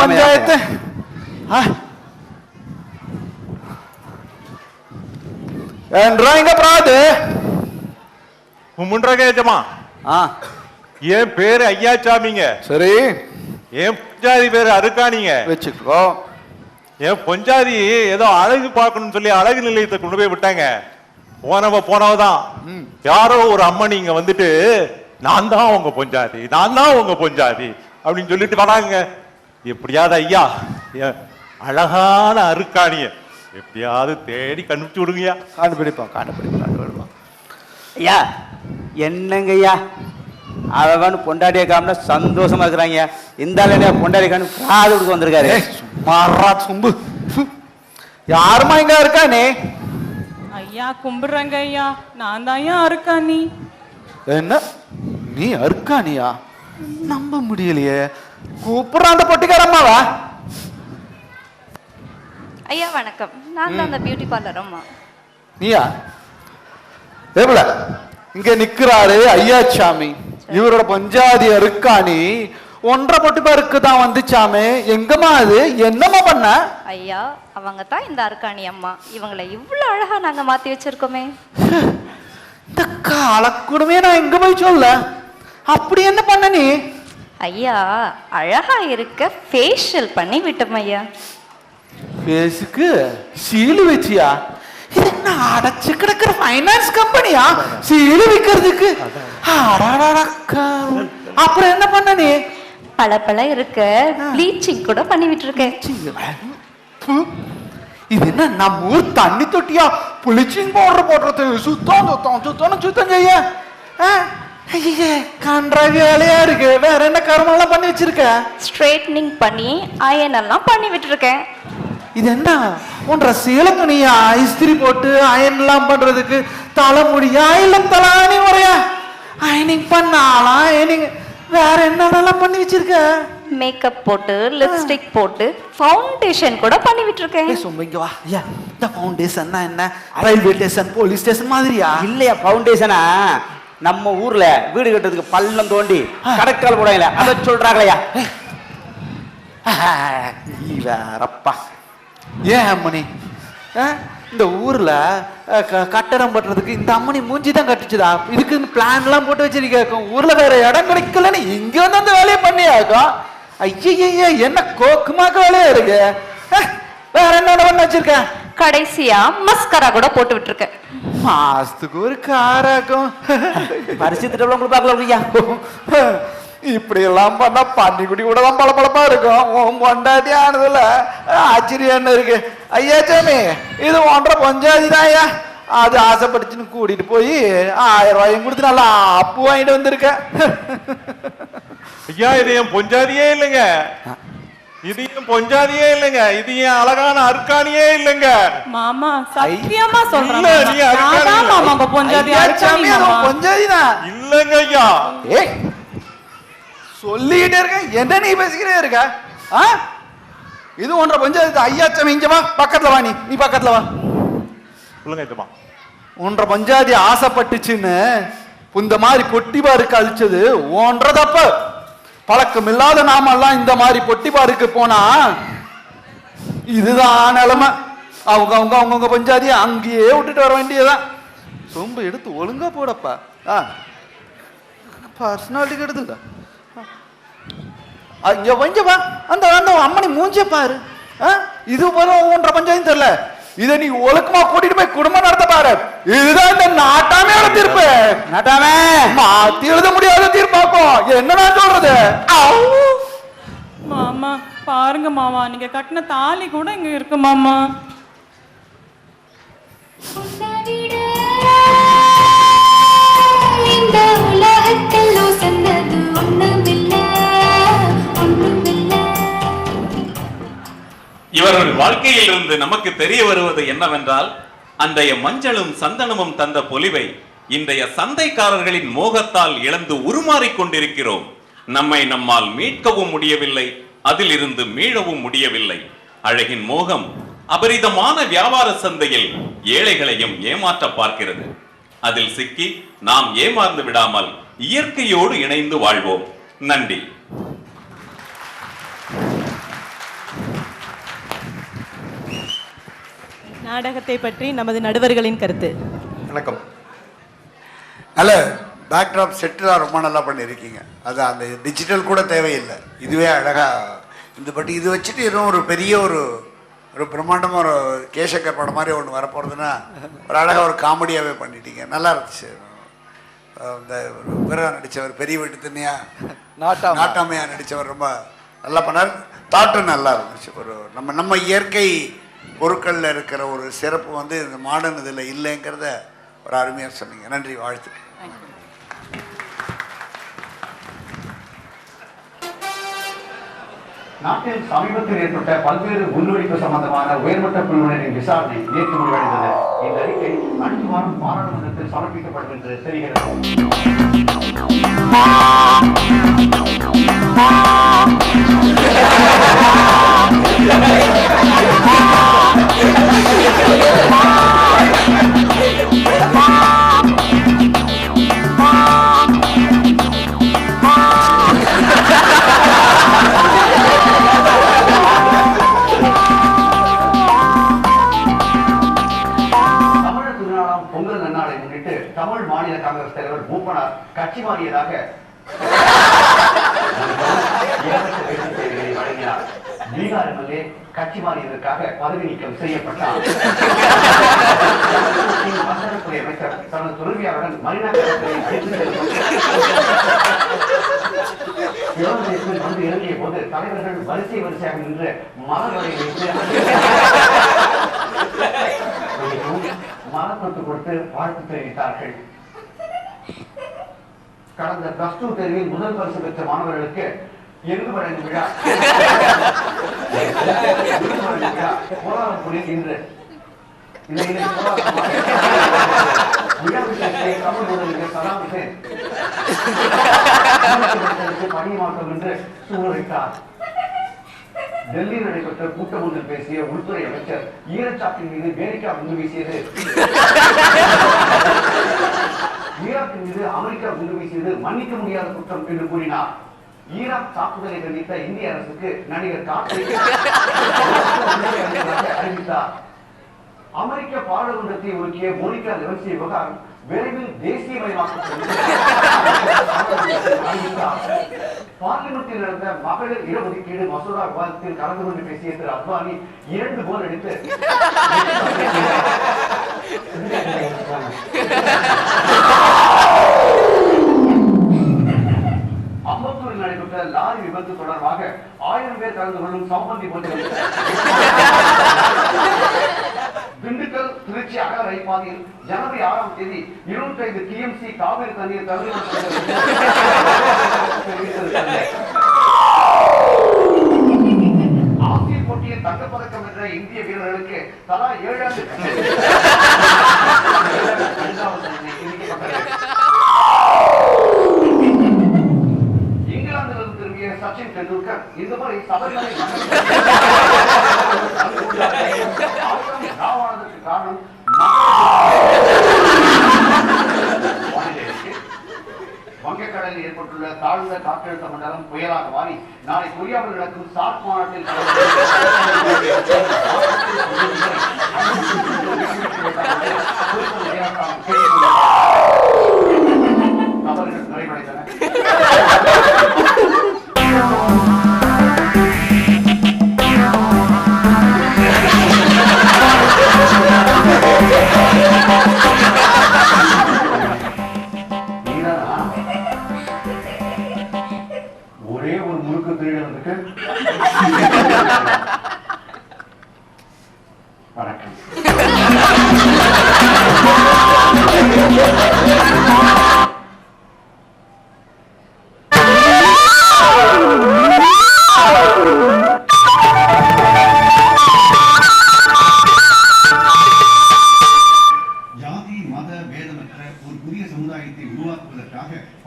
பஞ்சாயத்து என்றா இங்க பிராது முன்றமா என் பேரு ஐயாச்சாமிங்க. சரி, என் பொஞ்சாதி பேரு அருக்காணிங்க வச்சுக்கோ. என் பொஞ்சாதி ஏதோ அழகு பார்க்கணும்னு சொல்லி அழகு நிலையத்தை கொண்டு போய் விட்டாங்க. போனவதான் யாரோ ஒரு அம்மன் இங்க வந்துட்டு நான் தான் உங்க பொஞ்சாதி, நான் தான் உங்க பொஞ்சாதி அப்படின்னு சொல்லிட்டு வராங்க. எப்படியாவது ஐயா அழகான அருக்காணிய எப்படியாவது தேடி கண்டுபிடிச்சு விடுங்கய்யா. கண்டுபிடிப்போம். ஐயா என்னங்க ஐயா அவன் பொண்டாட்டிய காமினா சந்தோஷமா இருக்கிறாங்க. இந்த பொண்டாடி காணு காது கொடுக்க வந்திருக்காரு. மாறா சும்பு யாருமா இங்க இருக்கானே? ஐயா கும்பிடுறங்க ஐயா, நான் தான் ஐயா அருக்காணி. என்ன நீ அருக்காணியா? நம்ப முடியலையே. கூப்பிடுற அந்த பொட்டிக்காரம்மாவா? ஐயா வணக்கம், நான் தான் அந்த பியூட்டி பார்லர் அம்மா. நீயா? ஏப்ல இங்க நிக்கிறாரு ஐயாச்சாமி, இவரோட பஞ்சாதி அருக்காணி. 1.5 பொட்டி பருக்கு தான் வந்துச்சாமே. எங்கம்மா அது? என்னம்மா பண்ண? ஐயா அவங்க தான் இந்த அருக்காணி அம்மா. இவங்களை இவ்வளவு அழகா நாங்க மாத்தி வச்சிருக்கோமே. இந்த காலக்கூடமே நான் எங்க போய் சொல்ல. அப்படி என்ன பண்ண நீ? ஐயா அழகா இருக்க ஃபேஷியல் பண்ணி விட்டோம் ஐயா. பேசுக்கு சீலு வச்சியா? இது என்ன அடைச்சு கிடக்கிற ஃபைனான்ஸ் கம்பெனியா சீலு விக்கிறதுக்கு? அப்புறம் என்ன பண்ண நீ? பல இருக்க ப்ளீச்சிங் கூட பண்ணி விட்டுருக்கேன். இது என்ன நம்ம ஊர் தண்ணி தொட்டியா? ப்ளீச்சிங் பவுடர் போடுறது சுத்தம் செய்ய கன்றாவி வேலையா இருக்கு. வேற என்ன கர்மெல்லாம் பண்ணி வச்சிருக்க? ஸ்ட்ரைட்னிங் பண்ணி அயன் எல்லாம் பண்ணி விட்டுருக்கேன். இது என்ன போன்ற சீலங்கனியா? இஸ்திரி போட்டு அயன் எல்லாம் பண்றதுக்கு தலைமுடியா இல்ல தலானி முறையா? அயனிங் பண்ணாலாம். அயனிங் வேற என்னென்னலாம் பண்ணி வச்சிருக்க? மேக்கப் போட்டு லிப்ஸ்டிக் போட்டு ஃபவுண்டேஷன் கூட பண்ணி விட்டுருக்கேன். இங்க வா. ஐயா இந்த ஃபவுண்டேஷன்னா என்ன? ரயில்வே ஸ்டேஷன் போலீஸ் ஸ்டேஷன் மாதிரியா? இல்லையா ஃபவுண்டேஷனா நம்ம ஊர்ல வீடு கட்டுறதுக்கு பள்ளம் தோண்டி கடற்கால் போடாங்களே அதை சொல்றாங்களையா? நீ வேறப்பா. ஏன் அம்மணி இந்த ஊர்ல கட்டடம் பண்றதுக்கு இந்த அம்மணி மூஞ்சி தான் கட்டுச்சுதா? இதுக்கு பிளான் எல்லாம் போட்டு வச்சிருக்கேன். ஊர்ல வேற இடம் கிடைக்கலன்னு இங்க வந்து அந்த வேலையை பண்ணியாக்கும். ஐயா என்ன கோக்குமாக்க வேலையா இருக்கு. வேற என்ன பண்ண வச்சிருக்கேன்? கடைசியா மஸ்கரா கூட போட்டு விட்டுருக்கேன். மாசத்துக்கு ஒரு காராக்கும். பரிசுத்திட்ட பார்க்கலாம். இப்படி எல்லாம் பண்ணா பன்னிக்குடி கூட தான் பளபளப்பா இருக்கும். பொண்டாட்டி ஆனதுல ஆச்சரியம் இருக்கு. ஐயாச்சாமி இது 1.5 பஞ்சாதி தான் ஐயா. அது ஆசைப்பட்டுச்சுன்னு கூட்டிட்டு போய் 1000 ரூபாயும் கொடுத்து நல்லா அப்பு வாங்கிட்டு வந்திருக்க. ஐயா இது என் பொஞ்சாதியே இல்லைங்க. இது என் பொஞ்சாதியே இல்லைங்க. இது என் அழகான அருக்காணியே இல்லைங்க. மாமா சத்தியமா சொல்றேன், பொஞ்சாதிதான் இல்லைங்க ஐயா. சொல்லிக்கிட்டே இருக்க, என்ன நீ பேசிக்கிட்டே இருக்க? இது 1.5 பஞ்சாயத்து. ஐயாச்சாமி இங்க வா, பக்கத்துல வா. நீ பக்கத்துல வா. சொல்லுங்க. 1.5 பஞ்சாயத்து ஆசைப்பட்டுச்சுன்னு இந்த மாதிரி பொட்டி பாருக்கு அழிச்சது 1.5 தப்பு. பழக்கம் இல்லாத நாமெல்லாம் இந்த மாதிரி பொட்டி பாருக்கு போனா இதுதான் நிலைமை. அவங்க பஞ்சாயத்து அங்கேயே விட்டுட்டு வர வேண்டியதான். சொம்பு எடுத்து ஒழுங்கா போடப்பா. பர்சனாலிட்டி எடுத்துக்க. அந்த அம்மனி மூஞ்ச பாரு. இது 1.5 பஞ்சாயத்து தெரியல. இதை நீ ஒழுக்கமா கூட்டிட்டு போய் குடும்பம் நடத்த பாரு. இதுதான் இந்த நாட்டாமையோட தீர்ப்பு. நாட்டாமே மாத்தி எழுத முடியாத தீர்ப்பாக்கும். என்னடா சொல்றது? மாமா பாருங்க மாமா, நீங்க கட்டின தாலி கூட இங்க இருக்கு மாமா. இவர்கள் வாழ்க்கையில் இருந்து நமக்கு தெரிய வருவது என்னவென்றால், அன்றைய மஞ்சளும் சந்தனமும் தந்த பொலிவை இன்றைய சந்தைக்காரர்களின் மோகத்தால் இழந்து உருமாறிக் கொண்டிருக்கிறோம். நம்மால் மீட்கவும் முடியவில்லை, அதிலிருந்து மீளவும் முடியவில்லை. அழகின் மோகம் அபரிதமான வியாபார சந்தையில் ஏழைகளையும் ஏமாற்ற பார்க்கிறது. அதில் சிக்கி நாம் ஏமாந்து விடாமல் இயற்கையோடு இணைந்து வாழ்வோம். நன்றி. நாடகத்தை பற்றி நமது நடுவர்களின் கருத்து. வணக்கம். நல்ல பேக்ட்ராப் செட்டுலாம் ரொம்ப நல்லா பண்ணியிருக்கீங்க. அது அந்த டிஜிட்டல் கூட தேவையில்லை, இதுவே அழகாக இந்த பட்டி இது வச்சுட்டு இன்னும் ஒரு பெரிய ஒரு பிரம்மாண்டமாக ஒரு கேசக்கர் படம் மாதிரி ஒன்று வரப்போகிறதுன்னா ஒரு அழகாக ஒரு காமெடியாகவே பண்ணிட்டீங்க. நல்லா இருந்துச்சு. இந்த வீரா நடித்தவர் பெரிய வீட்டு தண்ணியா நாட்டாமையா நடித்தவர் ரொம்ப நல்லா பண்ணார். தாட்டும் நல்லா இருந்துச்சு. ஒரு நம்ம இயற்கை பொருட்களில் இருக்கிற ஒரு சிறப்பு வந்து இந்த மாடர்ன் இதில் இல்லைங்கிறத ஒரு அருமையாக சொன்னீங்க. நன்றி, வாழ்த்துக்கள். நாட்டில் சமீபத்தில் ஏற்பட்ட பல்வேறு உள்நுழைப்பு சம்பந்தமான உயர்மட்ட குழுவினரின் விசாரணை நேற்று முடிவடைந்தது. இந்த அறிக்கை அடுத்த வாரம் பாராளுமன்றத்தில் சமர்ப்பிக்கப்படும் என்று தெரிகிறது. பொங்கல் நன்னாளை முன்னிட்டு தமிழ் மாநில காங்கிரஸ் தலைவர் மூப்பனார் கட்சி மாறியதாக வழங்கினார். பீகார் எம்எல்ஏ கட்சி மாறியதற்காக பதவி நீக்கம் செய்யப்பட்டார். வர்த்தகத்துறை அமைச்சர் தனது துறவியாருடன் மரினா கடற்கரையை அழைத்து செல்லும் வந்து இறங்கிய போது தலைவர்கள் வரிசையாக நின்று மலர்களை வைத்து மரப்பத்து கொடுத்து வாழ்த்து தெரிவித்தார்கள். கடந்த பிளஸ் 2 தேர்வில் முதல் பரிசு பெற்ற மாணவர்களுக்கு எங்கு வழங்கும் விழா கோலாலம்பூரில் இன்று விழா விஷயத்தை தமிழ் முதலமைச்சர் சதாம் ஹுசேன் பணியமாற்றம் என்று சூழலிட்டார். டெல்லியில் நடைபெற்ற கூட்டம் ஒன்றில் பேசிய உள்துறை அமைச்சர் ஈரச்சாக்கின் மீது அமெரிக்கா குண்டு வீசியது ஈராக்கின் மீது அமெரிக்கா குண்டு வீசியது மன்னிக்க முடியாத குற்றம் என்று கூறினார். ஈராக் தாக்குதலை கண்டித்த இந்திய அரசுக்கு நடிகர் கார்த்திக் அறிவித்தார். அமெரிக்க பாராளுமன்றத்தை ஒதுக்கிய மோனிகா லெவின்சி விவகாரம் விரைவில் தேசியமயமாக்கப்படும் அறிவித்தார். பார்லிமெண்டில் நடந்த மகளிர் இடஒதுக்கீடு மசோதா விவாதத்தில் கலந்து கொண்டு பேசிய திரு அத்வானி 2 கோல் அடித்து அம்பத்தூரில் நடைபெற்ற லாரி விபத்து தொடர்பாக 1000 பேர் கலந்து கொள்ளும் சம்பந்தி போட்டி திண்டுக்கல் திருச்சி அகல ரயில் பாதையில் ஜனவரி 6ஆம் தேதி 25 TMC காவிரி தண்ணீர் ஆசிய போட்டியில் தங்கப்பதக்கம் வென்ற இந்திய வீரர்களுக்கு தலா 7 ஆண்டு இங்கிலாந்திலிருந்து திரும்பிய சச்சின் டெண்டுல்கர் இந்த முறை சபரிமலை காரணம் வங்கக்கடலில் ஏற்பட்டுள்ள தாழ்ந்த காற்றழுத்த மண்டலம் புயலாக மாறி நாளை கொரியாவில் நடக்கும் சார்க் மாநாட்டில் தவறுகள் நிறைவடைந்தன. ஒரே ஒரு முறுக்கு திருடனுக்கு வணக்கம்.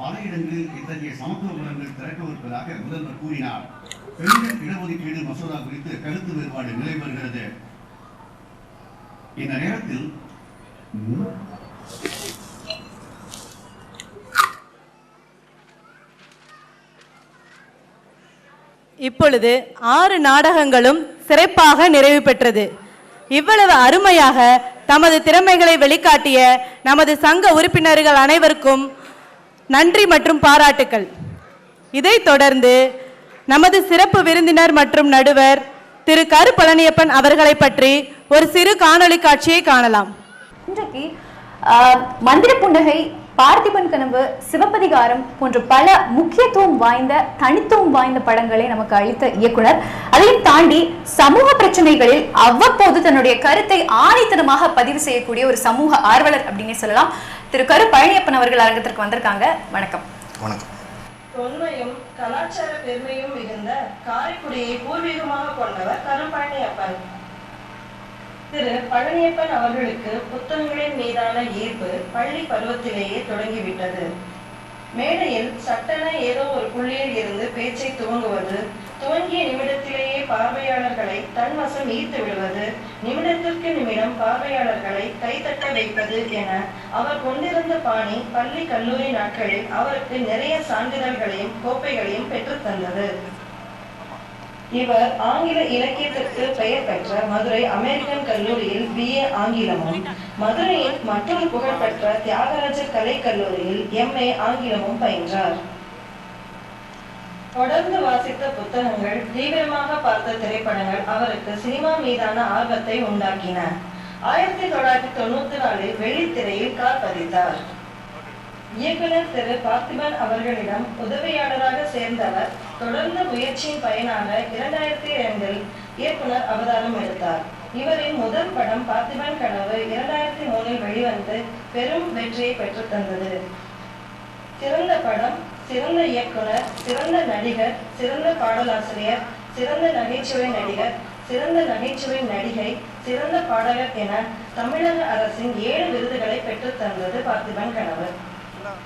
பல இடங்களில் இத்தகைய சமத்துவ குணங்கள் திறக்கவிருப்பதாக முதல்வர் கூறினார். பெண்கள் இடஒதுக்கீடு மசோதா குறித்து கருத்து வேறுபாடு நிலை வருகிறது. இந்த நேரத்தில் இப்பொழுது 6 நாடகங்களும் சிறப்பாக நிறைவு பெற்றது. இவ்வளவு அருமையாக தமது திறமைகளை வெளிக்காட்டிய நமது சங்க உறுப்பினர்கள் அனைவருக்கும் நன்றி மற்றும் பாராட்டுக்கள். இதைத் தொடர்ந்து நமது சிறப்பு விருந்தினர் மற்றும் நடுவர் திரு கரு பழனியப்பன் அவர்களை பற்றி ஒரு சிறு காணொளி காட்சியை காணலாம். இன்றைக்கு மந்திர புன்னகை, பார்த்திபன் கனவு, சிவப்பதிகாரம் போன்ற பல முக்கியத்துவம் வாய்ந்த தனித்துவம் வாய்ந்த படங்களை நமக்கு அளித்த இயக்குனர், அதையும் தாண்டி சமூக பிரச்சனைகளில் அவ்வப்போது தன்னுடைய கருத்தை ஆணித்தனமாக பதிவு செய்யக்கூடிய ஒரு சமூக ஆர்வலர் அப்படின்னே சொல்லலாம். திரு கரு பழனியப்பன் அவர்கள் அரங்கத்திற்கு வந்திருக்காங்க. வணக்கம். வணக்கம். தொன்மையும் கலாச்சார பெருமையும் மிகுந்த காரைக்குடியை பூர்வீகமாக கொண்டவர் கரு பழனியப்பன். திரு பழனியப்பன் அவர்களுக்கு புத்தகங்களின் மீதான ஈர்ப்பு பள்ளி பருவத்திலேயே தொடங்கிவிட்டது. மேடையில் சட்டென ஏதோ ஒரு புள்ளியில் இருந்து பேச்சை துவங்குவது, துவங்கிய நிமிடத்திலேயே பார்வையாளர்களை தன்வசம் ஈர்த்து விடுவது, நிமிடத்திற்கு நிமிடம் பார்வையாளர்களை கைத்தட்ட வைப்பது என அவர் கொண்டிருந்த பாணி பள்ளி கல்லூரி நாட்களில் அவருக்கு நிறைய சான்றிதழ்களையும் கோப்பைகளையும் பெற்றுத் தந்தது. இவர் ஆங்கில இலக்கியத்திற்கு பெயர் பெற்ற மதுரை அமெரிக்கன் கல்லூரியில் BA ஆங்கிலமும், மதுரையின் மற்றொரு புகழ்பெற்ற தியாகராஜர் கலை கல்லூரியில் MA ஆங்கிலமும் பயின்றார். தொடர்ந்து வாசித்த புத்தகங்கள், தீவிரமாக பார்த்த திரைப்படங்கள் அவருக்கு சினிமா மீதான ஆர்வத்தை உண்டாக்கின. 1994 வெள்ளித்திரையில் கால் பதித்தார். இயக்குனர் திரு பார்த்திபன் அவர்களிடம் உதவியாளராக சேர்ந்தவர் தொடர்ந்த முயற்சியின் பயனாக 2002 இயக்குனர் அவதாரம் எடுத்தார். இவரின் முதல் படம் பார்த்திபன் கனவு 2003 வெளிவந்து பெரும் வெற்றியை பெற்று தந்தது. சிறந்த படம், சிறந்த இயக்குனர், சிறந்த நடிகர், சிறந்த பாடலாசிரியர், சிறந்த நகைச்சுவை நடிகர், சிறந்த நகைச்சுவை நடிகை, சிறந்த பாடகர் என தமிழக அரசின் 7 விருதுகளை பெற்று தந்தது பார்த்திபன் கனவு.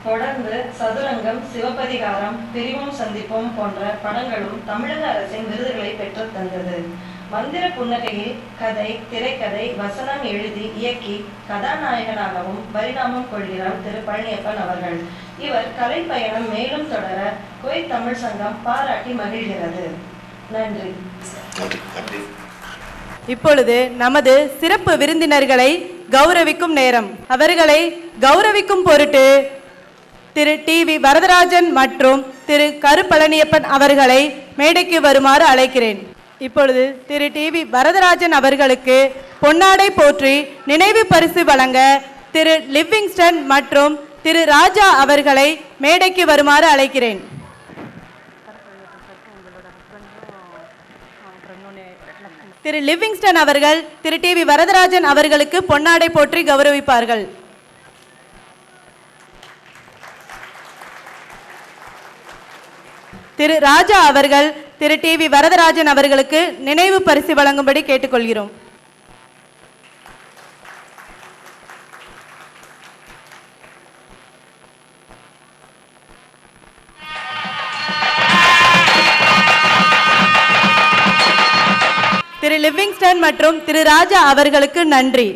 தொடர்ந்து சதுரங்கம், சிவப்பதிகாரம், பிரிவும் சந்திப்போம் போன்ற படங்களும் தமிழக அரசின் விருதுகளை பெற்று தந்தது. மந்திர புன்னகையில் கதை, திரைக்கதை, வசனம் எழுதி இயக்கி கதாநாயகனாகவும் பரிணாமம் கொள்கிறார் திரு பழனியப்பன் அவர்கள். இவர் கலை பயணம் மேலும் தொடர குவைத் தமிழ் சங்கம் பாராட்டி மகிழ்கிறது. நன்றி. இப்பொழுது நமது சிறப்பு விருந்தினர்களை கௌரவிக்கும் நேரம். அவர்களை கௌரவிக்கும் பொருட்டு திரு TV வரதராஜன் மற்றும் திரு கரு பழனியப்பன் அவர்களை மேடைக்கு வருமாறு அழைக்கிறேன். இப்பொழுது திரு TV வரதராஜன் அவர்களுக்கு பொன்னாடை போற்றி நினைவு பரிசு வழங்க திரு லிவிங்ஸ்டன் மற்றும் திரு ராஜா அவர்களை மேடைக்கு வருமாறு அழைக்கிறேன். திரு லிவிங்ஸ்டன் அவர்கள் திரு TV வரதராஜன் அவர்களுக்கு பொன்னாடை போற்றி கௌரவிப்பார்கள். திரு ராஜா அவர்கள் திரு TV வரதராஜன் அவர்களுக்கு நினைவு பரிசு வழங்கும்படி கேட்டுக்கொள்கிறோம். திரு லிவிங்ஸ்டன் மற்றும் திரு ராஜா அவர்களுக்கு நன்றி.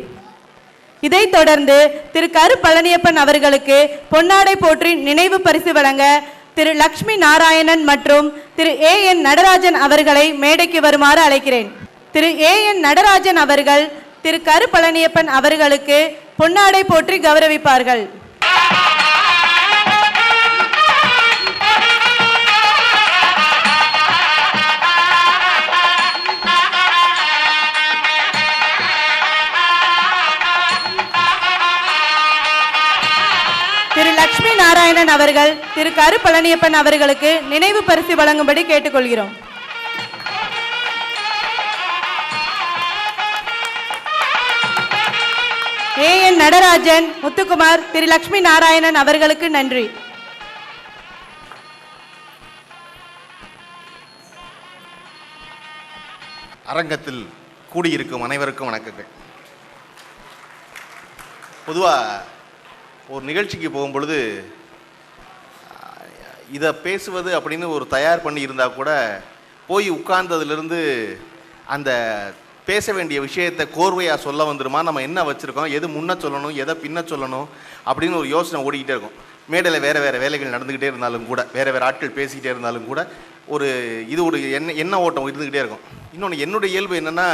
இதைத் தொடர்ந்து திரு கரு பழனியப்பன் அவர்களுக்கு பொன்னாடை போற்றி நினைவு பரிசு வழங்க திரு லட்சுமி நாராயணன் மற்றும் திரு AN நடராஜன் அவர்களை மேடைக்கு வருமாறு அழைக்கிறேன். திரு AN நடராஜன் அவர்கள் திரு கரு பழனியப்பன் அவர்களுக்கு பொன்னாடை போற்றி கௌரவிப்பார்கள். திரு லட்சுமி நாராயணன் அவர்கள் திரு கரு பழனியப்பன் அவர்களுக்கு நினைவு பரிசு வழங்கும்படி கேட்டுக்கொள்கிறோம். AN நடராஜன், முத்துக்குமார், திரு லட்சுமி நாராயணன் அவர்களுக்கு நன்றி. அரங்கத்தில் கூடியிருக்கும் அனைவருக்கும் வணக்கங்கள். பொதுவாக ஒரு நிகழ்ச்சிக்கு போகும் பொழுது இதை பேசுவது அப்படின்னு ஒரு தயார் பண்ணி இருந்தால் கூட போய் உட்கார்ந்ததுலேருந்து அந்த பேச வேண்டிய விஷயத்தை கோர்வையாக சொல்ல வந்துடுமா, நம்ம என்ன வச்சுருக்கோம், எது முன்ன சொல்லணும், எதை பின்ன சொல்லணும் அப்படின்னு ஒரு யோசனை ஓடிக்கிட்டே இருக்கும். மேடையில் வேறு வேறு வேலைகள் நடந்துக்கிட்டே இருந்தாலும் கூட, வேறு வேறு ஆட்கள் பேசிக்கிட்டே இருந்தாலும் கூட ஒரு ஓட்டம் இருந்துக்கிட்டே இருக்கும். இன்னொன்று என்னுடைய இயல்பு என்னென்னா,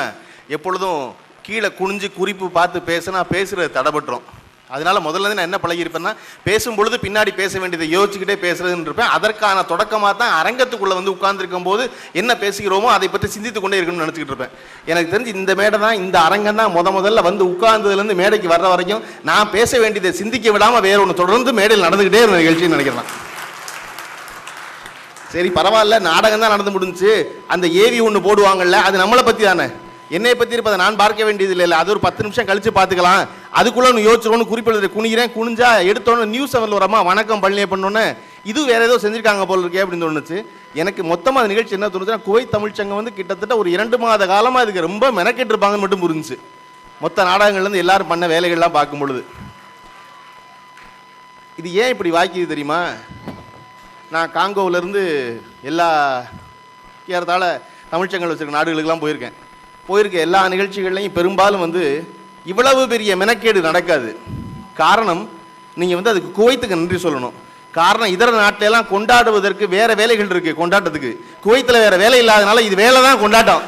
எப்பொழுதும் கீழே குனிஞ்சு குறிப்பு பார்த்து பேசினா பேசுறது தடைபட்டுரும். அதனால முதல்ல நான் என்ன பழகிருப்பேன்னா, பேசும் பொழுது பின்னாடி பேச வேண்டியதை யோசிச்சுக்கிட்டே பேசுறதுன்னு இருப்பேன். அதற்கான தொடக்கமாக தான் அரங்கத்துக்குள்ள வந்து உட்கார்ந்துருக்கும் போது என்ன பேசுகிறோமோ அதை பற்றி சிந்தித்து கொண்டே இருக்கணும்னு நினச்சிக்கிட்டு இருப்பேன். எனக்கு தெரிஞ்சு இந்த மேடை தான், இந்த அரங்கம் தான் முதல்ல வந்து உட்கார்ந்ததுலேருந்து மேடைக்கு வர்ற வரைக்கும் நான் பேச வேண்டியதை சிந்திக்க விடாமல் வேற ஒன்று தொடர்ந்து மேடையில் நடந்துக்கிட்டே இருந்த நிகழ்ச்சின்னு நினைக்கிறேன். சரி பரவாயில்ல, நாடகம் தான் நடந்து முடிஞ்சு, அந்த ஏவி ஒன்று போடுவாங்கல்ல, அது நம்மளை பற்றி தானே, என்னை பற்றி இருப்பதை நான் பார்க்க வேண்டியது இல்லை, அது ஒரு 10 நிமிஷம் கழிச்சு பார்த்துக்கலாம், அதுக்குள்ள ஒன்று யோசிச்சோன்னு குறிப்பிடுறது குனிகிறேன், குனிஞ்சா எடுத்தோன்னு நியூஸ் செவனில் வரமா வணக்கம் பழனியை பண்ணோன்னே இது வேற ஏதோ செஞ்சிருக்காங்க போல இருக்கே அப்படின்னு தோணுச்சு. எனக்கு மொத்தமாக அந்த நிகழ்ச்சி என்ன தோணுச்சுன்னா, குவைத் தமிழ்ச்சங்கம் வந்து கிட்டத்தட்ட ஒரு 2 மாத காலமாக இதுக்கு ரொம்ப மெனக்கெட்டு இருப்பாங்கன்னு மட்டும் புரிஞ்சுச்சு. மொத்த நாடகங்கள்லேருந்து எல்லாரும் பண்ண வேலைகள்லாம் பார்க்கும் பொழுது இது ஏன் இப்படி வாய்க்குது தெரியுமா? நான் காங்கோவிலேருந்து ஏறத்தாழ தமிழ்ச்சங்கங்கள் வச்சுருக்க நாடுகளுக்கெல்லாம் போயிருக்க எல்லா நிகழ்ச்சிகள்லையும் பெரும்பாலும் வந்து இவ்வளவு பெரிய மெனக்கேடு நடக்காது. காரணம், நீங்கள் வந்து அதுக்கு குவைத்துக்கு நன்றி சொல்லணும். காரணம், இதர நாட்டிலெல்லாம் கொண்டாடுவதற்கு வேற வேலைகள் இருக்கு, கொண்டாட்டத்துக்கு. குவைத்தில் வேற வேலை இல்லாதனால இது வேலை தான் கொண்டாட்டம்.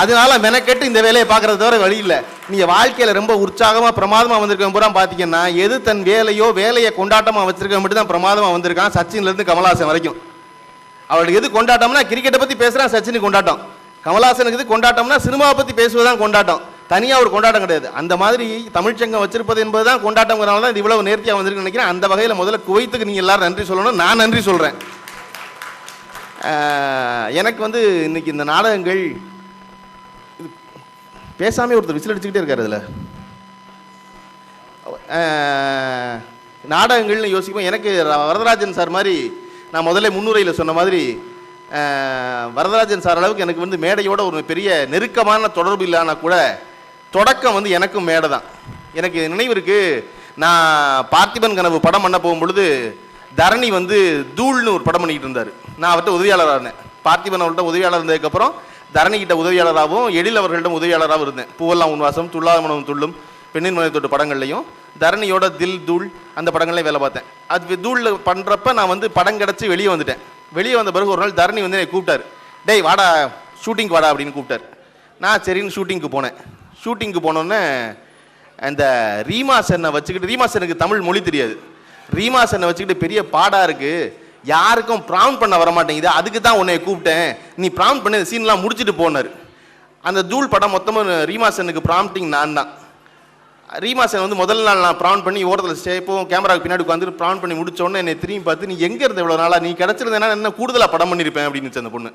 அதனால மெனக்கெட்டு இந்த வேலையை பார்க்கறது தவிர வழி இல்லை. நீங்கள் வாழ்க்கையில் ரொம்ப உற்சாகமாக பிரமாதமாக வந்திருக்க பூரா பார்த்தீங்கன்னா, எது தன் வேலையை கொண்டாட்டமாக வச்சிருக்க மட்டும் தான் பிரமாதமாக வந்திருக்கான். சச்சின்லேருந்து கமல்ஹாசன் வரைக்கும் அவளுக்கு எது கொண்டாட்டம்னா கிரிக்கெட்டை பற்றி பேசுகிறான், சச்சினுக்கு கொண்டாட்டம். கமல்ஹாசனுக்கு இது கொண்டாட்டம்னா சினிமாவை பற்றி பேசுவதுதான் கொண்டாட்டம், தனியாக ஒரு கொண்டாட்டம் கிடையாது. அந்த மாதிரி தமிழ்ச்சங்கம் வச்சிருப்பது என்பதுதான் கொண்டாட்டங்கிறனால தான் இது இவ்வளவு நேர்த்தியாக வந்திருக்குன்னு நினைக்கிறேன். அந்த வகையில் முதல்ல குவைத்துக்கு நீங்கள் எல்லாரும் நன்றி சொல்லணும், நான் நன்றி சொல்கிறேன். எனக்கு வந்து இன்னைக்கு இந்த நாடகங்கள் பேசாமல் ஒருத்தர் விசில் அடிச்சுக்கிட்டே இருக்காரு. அதில் நாடகங்கள்னு யோசிப்போம். எனக்கு வரதராஜன் சார் மாதிரி, நான் முதல்ல முன்னுரையில் சொன்ன மாதிரி, வரதராஜன் சார் அளவுக்கு எனக்கு வந்து மேடையோட ஒரு பெரிய நெருக்கமான தொடர்பு இல்லைன்னா கூட தொடக்கம் வந்து எனக்கும் மேடை தான். எனக்கு நினைவு இருக்கு, நான் பார்த்திபன் கனவு படம் பண்ண போகும்பொழுது தரணி வந்து தூள்னு ஒரு படம் பண்ணிக்கிட்டு இருந்தார். நான் அவர்கிட்ட உதவியாளராக இருந்தேன். பார்த்திபன் அவர்கிட்ட உதவியாளர் இருந்ததுக்கப்புறம் தரணி கிட்ட உதவியாளராகவும் எழில் அவர்களிடம் உதவியாளராகவும் இருந்தேன். பூவெல்லாம் உன்வாசம், துள்ளாத மனம் துள்ளும், பெண்ணின் மனை தொட்டு படங்கள்லையும் தரணியோட தில் தூள் அந்த படங்கள்லையும் வேலை பார்த்தேன். அது தூளில் பண்ணுறப்ப நான் வந்து படம் கிடச்சி வெளியே வந்துட்டேன். வெளியே வந்த பிறகு ஒரு நாள் தரணி வந்து என்னை கூப்பிட்டார், டேய் வாடா ஷூட்டிங் வாடா அப்படின்னு கூப்பிட்டார். நான் சரின்னு ஷூட்டிங்க்கு போனேன். ஷூட்டிங்க்கு போனோன்னே அந்த ரீமா சென்னை வச்சுக்கிட்டு, ரீமா சென்னுக்கு தமிழ் மொழி தெரியாது, ரீமா சென்னை வச்சுக்கிட்டு பெரிய பாடாக இருக்குது, யாருக்கும் ப்ராம்ப்ட் பண்ண வரமாட்டேங்குது, அதுக்கு தான் உன்னை கூப்பிட்டேன், நீ ப்ராம்ப்ட் பண்ணி அந்த சீன்லாம் முடிச்சுட்டு போனார். அந்த தூள் படம் மொத்தமாக ரீமா சென்னுக்கு ப்ராம்ப்டிங் நான் தான். ரீமா சென் வந்து முதல் நாள் நான் ப்ரான் பண்ணி ஓரத்தில் ஸ்டேப்போம் கேமராவுக்கு பின்னாடி உட்காந்து ப்ரான் பண்ணி முடிச்சோடனே என்னை திரும்பி பார்த்து, நீ எங்கே இருந்த இவ்வளோ நாளாக, நீ கிடச்சிருந்தேன்னா என்ன கூடுதலாக படம் பண்ணியிருப்பேன் அப்படின்னு அந்த பொண்ணு.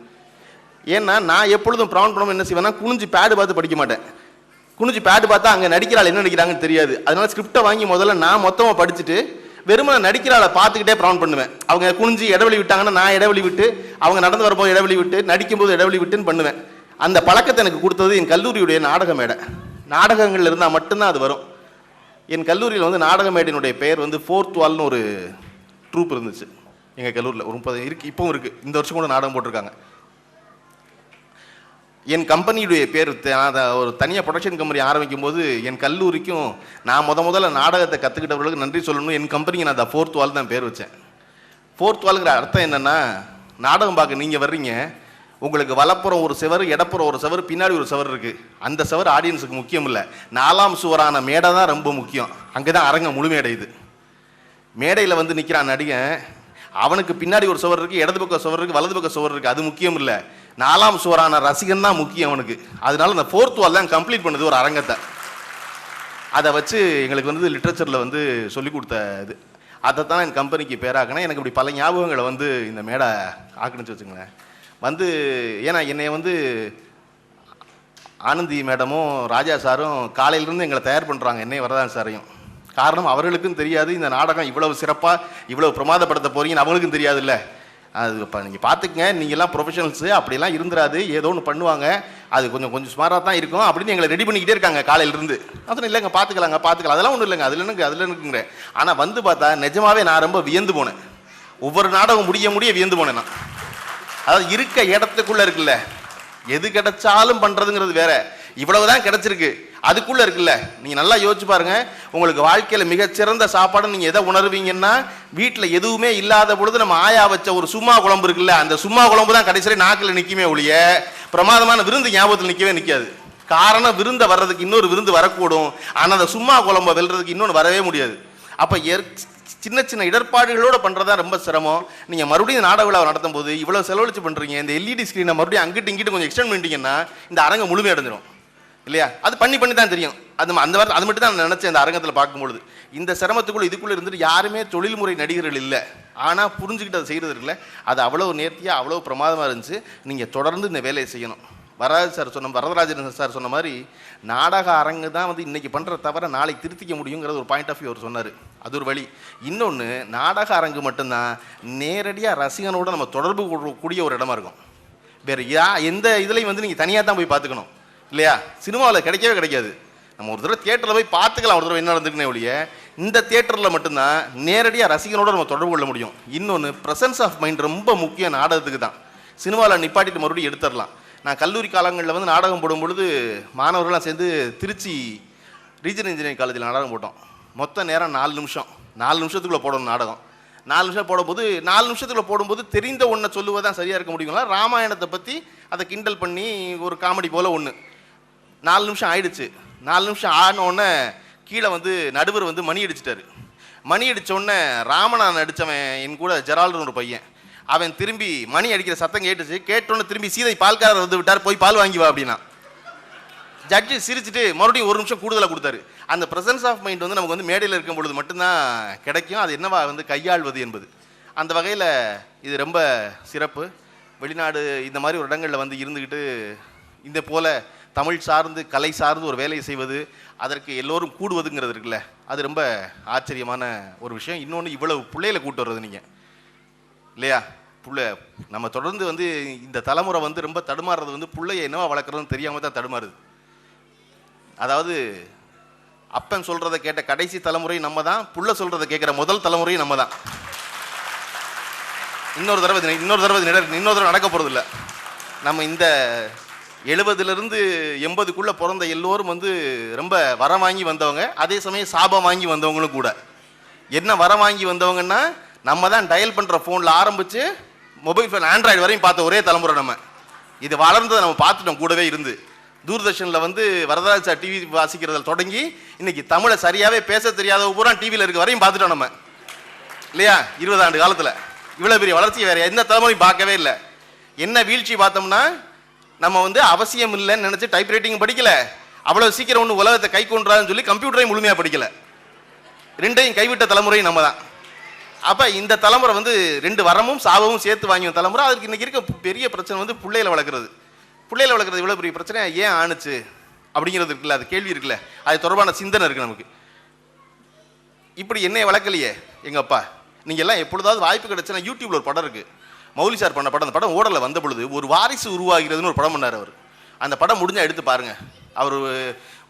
ஏன்னா நான் எப்பொழுதும் ப்ரான் பண்ணாமல் என்ன செய்வேன்னா, குனிஞ்சு பேடு பார்த்து படிக்க மாட்டேன். குனிஞ்சு பேடு பார்த்தா அங்கே நடிக்கிறாள் என்ன நடிக்கிறாங்கன்னு தெரியாது. அதனால ஸ்கிரிப்டை வாங்கி முதல்ல நான் மொத்தமாக படிச்சுட்டு வெறுமனை நடிக்கிறாளை பார்த்துக்கிட்டே ப்ரான் பண்ணுவேன். அவங்க குனிஞ்சு இடைவெளி விட்டாங்கன்னா நான் இடைவெளி விட்டு, அவங்க நடந்து வரும்போது இடைவெளி விட்டு, நடிக்கும்போது இடைவெளி விட்டுன்னு பண்ணுவேன். அந்த பழக்கத்தை எனக்கு கொடுத்தது என் கல்லூரியுடைய நாடக மேடை. நாடகங்கள் இருந்தால் மட்டும்தான் அது வரும். என் கல்லூரியில் வந்து நாடக மேடையினுடைய பெயர் வந்து 4th வால்னு ஒரு ட்ரூப் இருந்துச்சு எங்கள் கல்லூரியில். ஒரு 30 இருக்குது, இப்பவும் இருக்குது. இந்த வருஷம் கூட நாடகம் போட்டிருக்காங்க. என் கம்பெனியுடைய பேர் ஒரு தனியாக ப்ரொடக்ஷன் கம்பெனி ஆரம்பிக்கும் போது என் கல்லூரிக்கும் நான் முதல்ல நாடகத்தை கற்றுக்கிட்டவர்களுக்கு நன்றி சொல்லணும். என் கம்பெனிக்கு நான் 4th வால் தான் பேர் வச்சேன். 4th வால்ங்கிற அர்த்தம் என்னென்னா, நாடகம் பார்க்க நீங்கள் வர்றீங்க, உங்களுக்கு வலப்புறம் ஒரு செவர், இடப்புறம் ஒரு செவர், பின்னாடி ஒரு செவர் இருக்குது. அந்த செவர் ஆடியன்ஸுக்கு முக்கியம் இல்லை, 4ஆம் சுவரான மேடை தான் ரொம்ப முக்கியம். அங்கே தான் அரங்கம் முழுமேடையுது. மேடையில் வந்து நிற்கிறான் நடிகன், அவனுக்கு பின்னாடி ஒரு சுவர் இருக்குது, இடது பக்கம் சுவர் இருக்குது, வலது பக்கம் சுவர் இருக்குது, அது முக்கியம் இல்லை, 4ஆம் சுவரான ரசிகன் தான் முக்கியம் அவனுக்கு. அதனால இந்த 4th வால் தான் கம்ப்ளீட் பண்ணுது ஒரு அரங்கத்தை. அதை வச்சு எங்களுக்கு வந்து லிட்ரேச்சரில் வந்து சொல்லிக் கொடுத்த இது. அதை தான் என் கம்பெனிக்கு பேராக்கினேன். எனக்கு இப்படி பல ஞாபகங்களை வந்து இந்த மேடை ஆக்குனுச்சு வச்சுங்களேன். வந்து ஏன்னா என்னை வந்து ஆனந்தி மேடமும் ராஜா சாரும் காலையிலேருந்து எங்களை தயார் பண்ணுறாங்க, என்னை வரதான் சாரையும். காரணம், அவர்களுக்கும் தெரியாது இந்த நாடகம் இவ்வளவு சிறப்பாக இவ்வளவு பிரமாதப்படுத்த போறீங்கன்னு அவங்களுக்கும் தெரியாதுல்ல. அது இப்போ நீங்கள் பார்த்துக்கங்க, நீங்கள்லாம் ப்ரொஃபஷனல்ஸு, அப்படிலாம் இருந்துராது, ஏதோ ஒன்று பண்ணுவாங்க, அது கொஞ்சம் சுமாராக தான் இருக்கும் அப்படின்னு எங்களை ரெடி பண்ணிக்கிட்டே இருக்காங்க காலையிலேருந்து. அதனால் இல்லைங்க பார்த்துக்கலாங்க, அதெல்லாம் ஒன்றும் இல்லைங்க, அதில் இருக்குங்கிறேன். ஆனால் வந்து பார்த்தா நிஜமாவே நான் ரொம்ப வியந்து போனேன். ஒவ்வொரு நாடகம் முடிய வியந்து போனேன் நான். அதாவது இருக்க இடத்துக்குள்ள இருக்குல்ல, எது கிடைச்சாலும் பண்றதுங்கிறது வேற, இவ்வளவுதான் கிடைச்சிருக்கு அதுக்குள்ள இருக்குல்ல. நீங்க நல்லா யோசிச்சு பாருங்க, உங்களுக்கு வாழ்க்கையில மிகச்சிறந்த சாப்பாடு நீங்க எதை உணர்வீங்கன்னா, வீட்டுல எதுவுமே இல்லாத பொழுது நம்ம ஆயா வச்ச ஒரு சும்மா குழம்பு இருக்குல்ல, அந்த சும்மா குழம்பு தான் கடைசியில நாக்கில் நிக்குமே ஒழிய பிரமாதமான விருந்து ஞாபகத்தில் நிக்கவே நிக்காது. காரணம் விருந்த வர்றதுக்கு இன்னொரு விருந்து வரக்கூடும், ஆனால் அந்த சும்மா குழம்ப வெல்றதுக்கு இன்னொன்று வரவே முடியாது. அப்போ சின்ன சின்ன இடர்பாடுகளோடு பண்ணுறதா ரொம்ப சிரமம். நீங்கள் மறுபடியும் நாடக விழாவை நடத்தும் போது இவ்வளோ செலவழிச்சு பண்ணுறீங்க, இந்த LED ஸ்க்ரீனை மறுபடியும் அங்கிட்டு இங்கிட்டு கொஞ்சம் எக்ஸ்டெண்ட் பண்ணிட்டீங்கன்னா இந்த அரங்கம் முழுமையடைஞ்சிடும் இல்லையா? அது பண்ணி தான் தெரியும். அந்த வாரம் அது மட்டும் தான் நான் நினச்சேன் இந்த அரங்கத்தில் பார்க்கும்பொழுது. இந்த சிரமத்துக்குள்ளே இதுக்குள்ளே இருந்துட்டு யாருமே தொழில்முறை நடிகர்கள் இல்லை, ஆனால் புரிஞ்சுக்கிட்டு அதை செய்கிறது இருக்குல்ல, அது அவ்வளோ நேர்த்தியாக அவ்வளோ பிரமாதமாக இருந்துச்சு. நீங்கள் தொடர்ந்து இந்த வேலையை செய்யணும். வரதராஜன் சார் சொன்ன மாதிரி நாடக அரங்கு தான் வந்து இன்னைக்கு பண்ணுற தவிர நாளைக்கு திருத்திக்க முடியுங்கிறது ஒரு பாயிண்ட் ஆஃப் வியூ அவர் சொன்னார். அது ஒரு வழி. இன்னொன்று, நாடக அரங்கு மட்டும்தான் நேரடியாக ரசிகனோட நம்ம தொடர்பு கூடிய ஒரு இடமா இருக்கும். வேறு எந்த இதுலையும் வந்து நீங்கள் தனியாக தான் போய் பார்த்துக்கணும் இல்லையா? சினிமாவில் கிடைக்கவே கிடைக்காது. நம்ம ஒரு தடவை தியேட்டரில் போய் பார்த்துக்கலாம், ஒரு தடவை என்ன நடந்துக்குனே ஒழிய இந்த தியேட்டரில் மட்டும்தான் நேரடியாக ரசிகனோட நம்ம தொடர்பு கொள்ள முடியும். இன்னொன்று, ப்ரெசன்ஸ் ஆஃப் மைண்ட் ரொம்ப முக்கியம் நாடகத்துக்கு தான். சினிமாவில் நிப்பாட்டிட்டு மறுபடியும் எடுத்துடலாம். நான் கல்லூரி காலங்களில் வந்து நாடகம் போடும் பொழுது மாணவர்கள்லாம் சேர்ந்து திருச்சி ரீஜனல் இன்ஜினியரிங் காலேஜில் நாடகம் போட்டோம். மொத்த நேரம் 4 நிமிஷம். 4 நிமிஷத்துக்குள்ளே போடணும் நாடகம். 4 நிமிஷம் போடும்போது 4 நிமிஷத்துக்குள்ளே போடும்போது தெரிந்த ஒன்றை சொல்லுவதான் சரியாக இருக்க முடியுங்களா? ராமாயணத்தை பற்றி அதை கிண்டல் பண்ணி ஒரு காமெடி போல் ஒன்று 4 நிமிஷம் ஆயிடுச்சு. 4 நிமிஷம் ஆனோடனே கீழே வந்து நடுவர் வந்து மணி அடிச்சிட்டாரு. மணி அடித்தோடனே ராமனா நடித்தவன் என் கூட ஜெரால்டுன்னு ஒரு பையன், அவன் திரும்பி மணி அடிக்கிற சத்தம் கேட்டுச்சு. கேட்டோன்னு திரும்பி சீதை பால்காரர் வந்து விட்டார், போய் பால் வாங்கி வா அப்படின்னா. ஜட்ஜு சிரிச்சுட்டு மறுபடியும் 1 நிமிஷம் கூடுதலாக கொடுத்தாரு. அந்த ப்ரெசன்ஸ் ஆஃப் மைண்ட் வந்து நமக்கு வந்து மேடையில் இருக்கும் பொழுது மட்டும்தான் கிடைக்கும். அது என்னவா வந்து கையாள்வது என்பது. அந்த வகையில் இது ரொம்ப சிறப்பு. வெளிநாடு இந்த மாதிரி ஒரு இடங்களில் வந்து இருந்துக்கிட்டு இந்த போல தமிழ் சார்ந்து கலை சார்ந்து ஒரு வேலையை செய்வது, அதற்கு எல்லோரும் கூடுவதுங்கிறது இருக்குல்ல, அது ரொம்ப ஆச்சரியமான ஒரு விஷயம். இன்னொன்று, இவ்வளவு பிள்ளைகளை கூட்டு வர்றது நீங்கள் இல்லையா? நம்ம தொடர்ந்து வந்து இந்த தலைமுறை வந்து ரொம்ப தடுமாறுறது வந்து பிள்ளைய என்னவா வளர்க்குறதுன்னு தெரியாமல் தான் தடுமாறுது. அதாவது அப்பன் சொல்கிறத கேட்ட கடைசி தலைமுறை நம்ம தான், புள்ள சொல்கிறத கேட்குற முதல் தலைமுறையும் நம்ம தான். இன்னொரு தடவை நடக்க போகிறது இல்லை. நம்ம இந்த 70லேருந்து 80க்குள்ளே பிறந்த எல்லோரும் வந்து ரொம்ப வரம் வாங்கி வந்தவங்க, அதே சமயம் சாபம் வாங்கி வந்தவங்களும் கூட. என்ன வரம் வாங்கி வந்தவங்கன்னா, நம்ம தான் டயல் பண்ணுற ஃபோனில் ஆரம்பித்து மொபைல் ஃபோன் ஆண்ட்ராய்டு வரையும் பார்த்த ஒரே தலைமுறை நம்ம. இது வளர்ந்ததை நம்ம பார்த்துட்டோம் கூடவே இருந்து. தூர்தர்ஷனில் வந்து வரதராஜ் சார் டிவி வாசிக்கிறதில் தொடங்கி இன்னைக்கு தமிழை சரியாகவே பேச தெரியாத பூரா டிவியில் இருக்க வரையும் பார்த்துட்டோம் நம்ம இல்லையா? 20 ஆண்டு காலத்தில் இவ்வளோ பெரிய வளர்ச்சி வேறு எந்த தலைமுறையும் பார்க்கவே இல்லை. என்ன வீழ்ச்சி பார்த்தோம்னா, நம்ம வந்து அவசியம் இல்லைன்னு நினச்சி டைப் ரைட்டிங் படிக்கலை, அவ்வளோ சீக்கிரம் ஒன்று உலகத்தை கை கொண்டான்னு சொல்லி கம்ப்யூட்டரையும் முழுமையாக படிக்கலை. ரெண்டையும் கைவிட்ட தலைமுறையும் நம்ம தான். அப்போ இந்த தலைமுறை வந்து 2 வரமும் சாபமும் சேர்த்து வாங்கிய தலைமுறை. அதுக்கு இன்றைக்கி இருக்க பெரிய பிரச்சனை வந்து பிள்ளைகளை வளர்க்குறது. இவ்வளோ பெரிய பிரச்சனை ஏன் ஆணுச்சு அப்படிங்கிறது இருக்குல்ல, அது கேள்வி இருக்குல்ல, அது தொடர்பான சிந்தனை இருக்குது நமக்கு. இப்படி என்னைய வளர்க்கலையே எங்கள் அப்பா. நீங்கள் எல்லாம் எப்பொழுதாவது வாய்ப்பு கிடைச்சுன்னா யூடியூப்ல ஒரு படம் இருக்குது, மௌலி சார் பண்ண படம். அந்த படம் ஓடலை வந்த பொழுது ஒரு வாரிசு உருவாகிறதுன்னு ஒரு படம் பண்ணார் அவர். அந்த படம் முடிஞ்சால் எடுத்து பாருங்கள். அவர்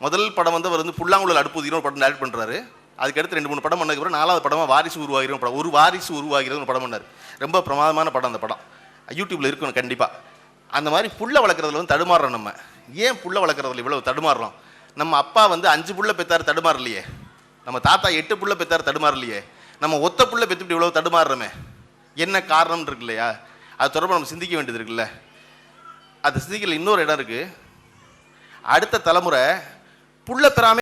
முதல் படம் வந்து அவர் வந்து புல்லாங்குழல் அடுப்புதின்னு ஒரு படம் டேரக்ட் பண்ணுறாரு. அதுக்கடுத்து 2-3 படம் பண்ணதுக்கப்புறம் 4வது படமாக வாரிசு உருவாகிற படம், ஒரு வாரிசு உருவாகிறது படம் பண்ணார். ரொம்ப பிரமாதமான படம். அந்த படம் யூடியூப்ல இருக்கணும் கண்டிப்பாக. அந்த மாதிரி புள்ள வளர்க்குறதுல வந்து தடுமாறுறோம். நம்ம ஏன் புள்ள வளர்க்குறதுல இவ்வளவு தடுமாறுறோம்? நம்ம அப்பா வந்து 5 புள்ள பெற்றார், தடுமாறலையே. நம்ம தாத்தா 8 புள்ள பெற்றார், தடுமாறலையே. நம்ம ஒத்த புள்ள பெற்றுட்டு இவ்வளவு தடுமாறுறோமே, என்ன காரணம் இருக்கு இல்லையா? அது தொடர்பாக நம்ம சிந்திக்க வேண்டியது இருக்குல்ல. அது சிந்திக்கல. இன்னொரு இடம் இருக்குது. அடுத்த தலைமுறை புள்ள பெறாம